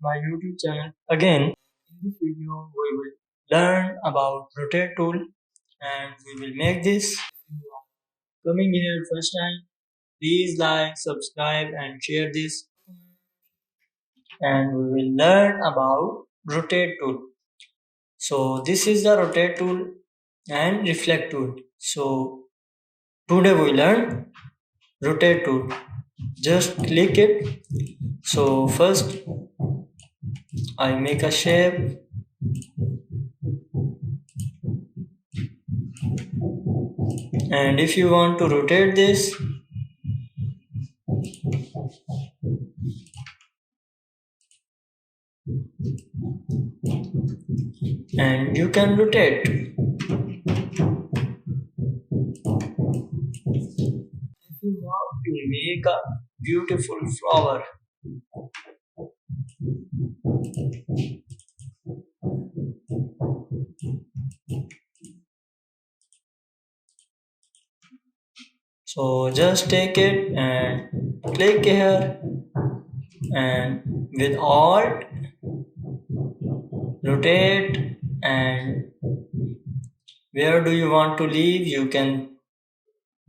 my YouTube channel. Again, in this video we will learn about rotate tool and we will make this. Coming here first time, please like, subscribe and share this, and we will learn about rotate tool. So this is the rotate tool and reflect tool. So today we learn rotate tool. Just click it. So first I make a shape and if you want to rotate this, and you can rotate. If you want to make a beautiful flower, so just take it and click here and with Alt rotate, and where do you want to leave you can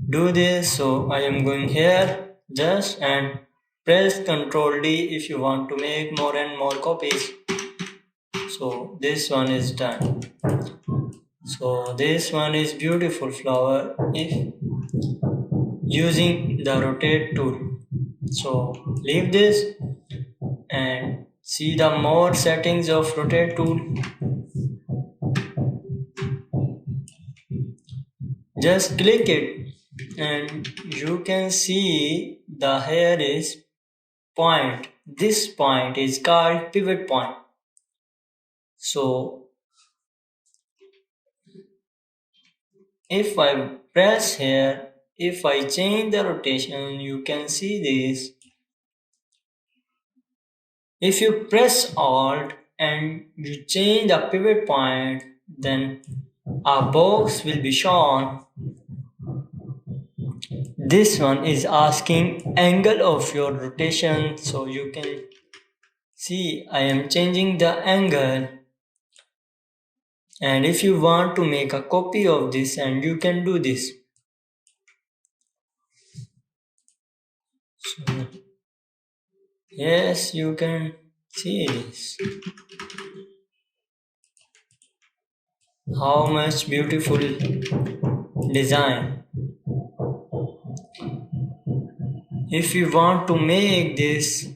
do this. So I am going here just and press Ctrl D if you want to make more and more copies. So this one is done. So this one is beautiful flower if using the rotate tool. So leave this and see the more settings of rotate tool. Just click it and you can see the hair is point. This point is called pivot point. So if I press here, if I change the rotation, you can see this. If you press Alt and you change the pivot point, then a box will be shown. This one is asking angle of your rotation, so you can see I am changing the angle. And if you want to make a copy of this, and you can do this. So yes, you can see this. How much beautiful design. If you want to make this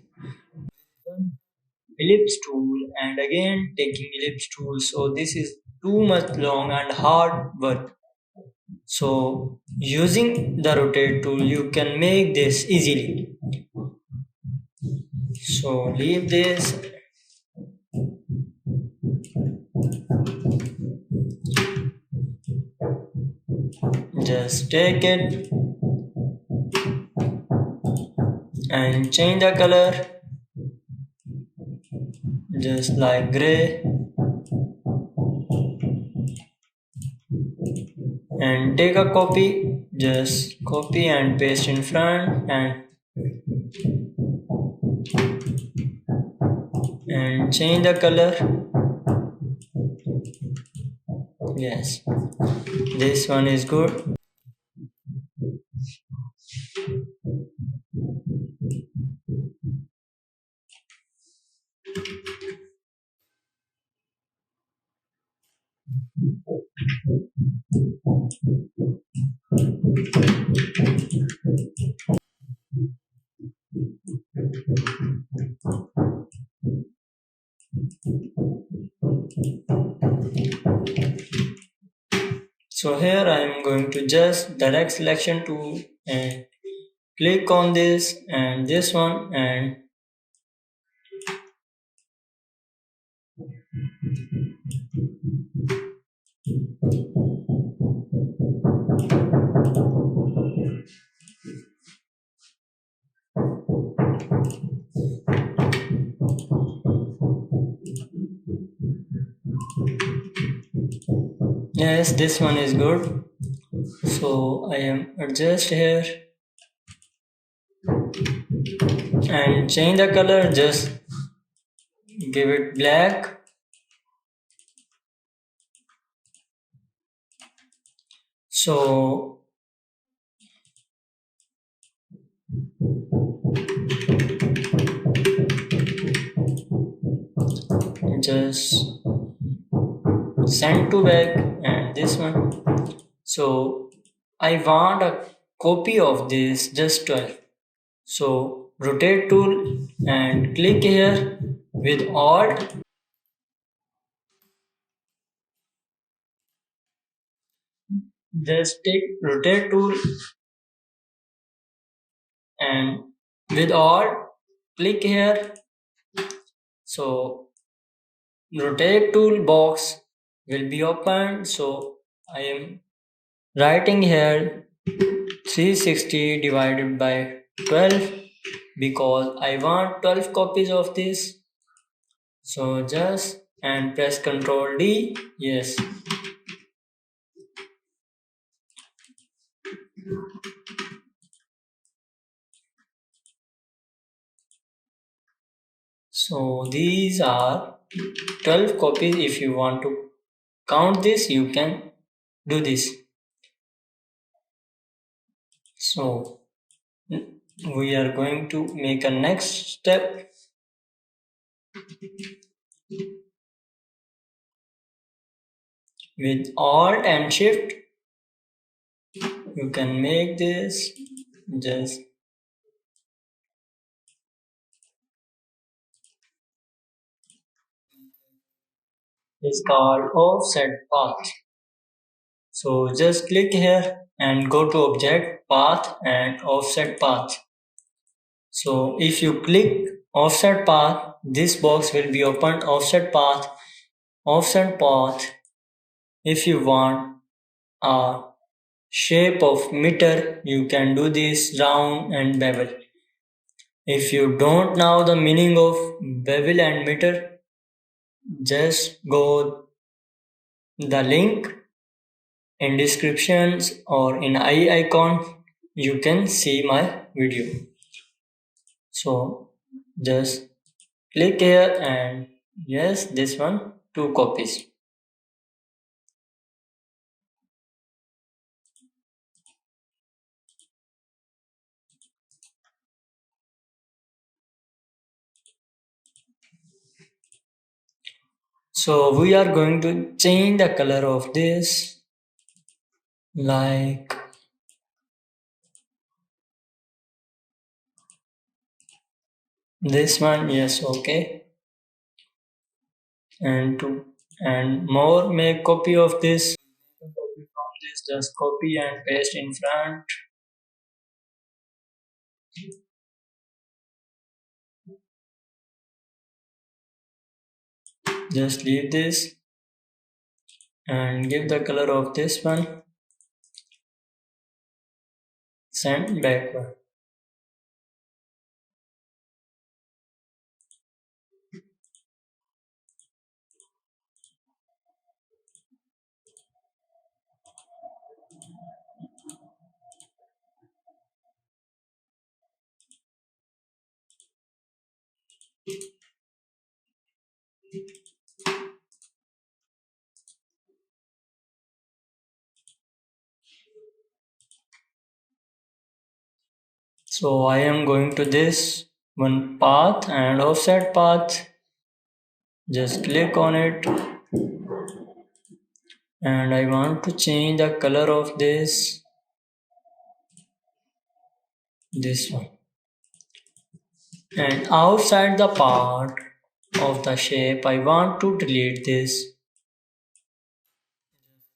ellipse tool and again taking ellipse tool, so this is too much long and hard work. So using the rotate tool you can make this easily. So leave this. Just take it and change the color just like gray, and take a copy, just copy and paste in front and change the color. Yes, this one is good. So here I am going to just direct selection tool and click on this and this one, and yes, this one is good. So I am adjust here and change the color, just give it black. So just send to back and this one. So I want a copy of this just 12. So rotate tool and click here with alt. Just take rotate tool and with alt click here. So rotate tool box will be opened. So I am writing here 360 divided by 12 because I want 12 copies of this. So just and press Ctrl D. Yes. So these are 12 copies. If you want to count this, you can do this. So we are going to make a next step. With Alt and Shift, you can make this. Just it's called offset path. So just click here and go to object path and offset path. So if you click offset path, this box will be opened. Offset path, offset path. If you want a shape of meter, you can do this round and bevel. If you don't know the meaning of bevel and meter, just go the link in descriptions or in eye icon. You can see my video. So just click here and yes, this one 2 copies. So we are going to change the color of this like this one. Yes, okay. And to and more make copy of this. Copy from this, just copy and paste in front. Just leave this and give the color of this one. Send backward. So I am going to this one path and offset path. Just click on it and I want to change the color of this one. And outside the part of the shape, I want to delete this.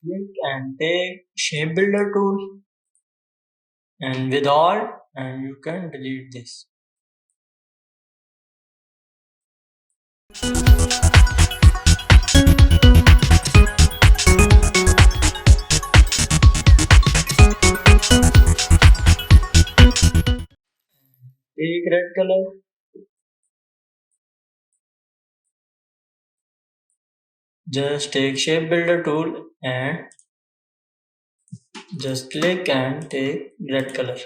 Click and take shape builder tool and with alt and you can delete this. Take red color. Just take shape builder tool and just click and take red color.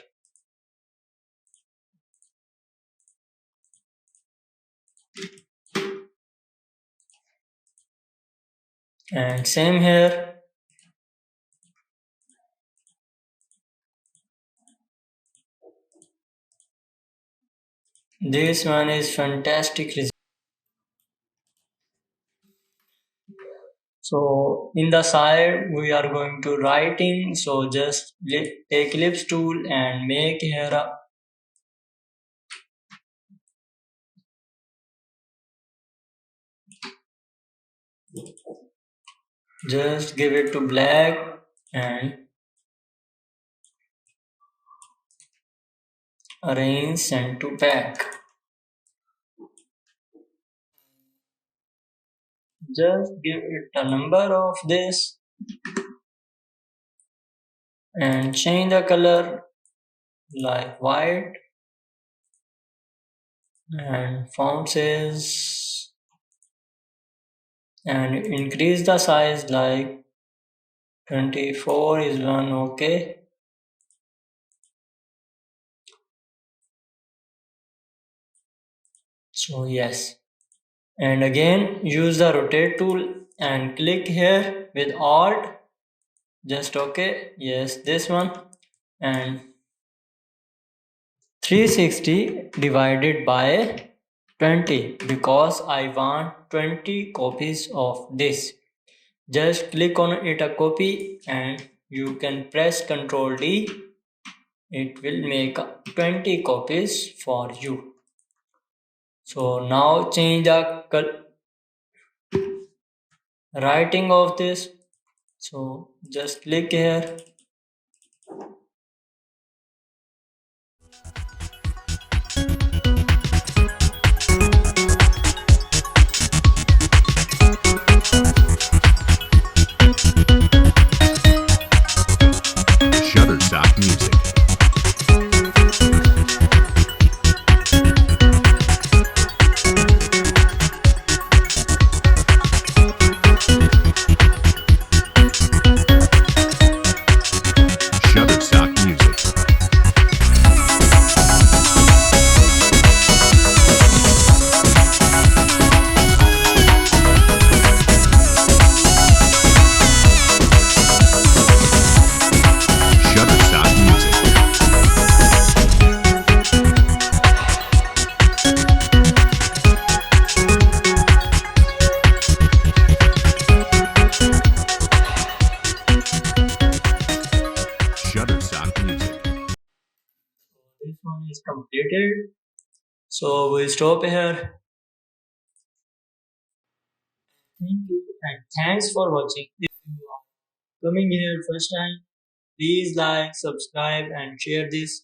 And same here. This one is fantastic. So in the side we are going to writing. So just take ellipse tool and make here a just give it to black and arrange send to back. Just give it a number of this and change the color like white and font size and increase the size like 24 is one. Okay, so yes, and again use the rotate tool and click here with alt, just okay, yes, this one, and 360 divided by 20 because I want 20 copies of this. Just click on it a copy and you can press Ctrl D. It will make 20 copies for you. So now change the writing of this. So just click here. Shutterstock Music. Shutterstock Music. Shutterstock Music. Shutterstock Music. This one is completed. So we'll stop here. Thank you and thanks for watching. If you are coming here first time, please like, subscribe and share this.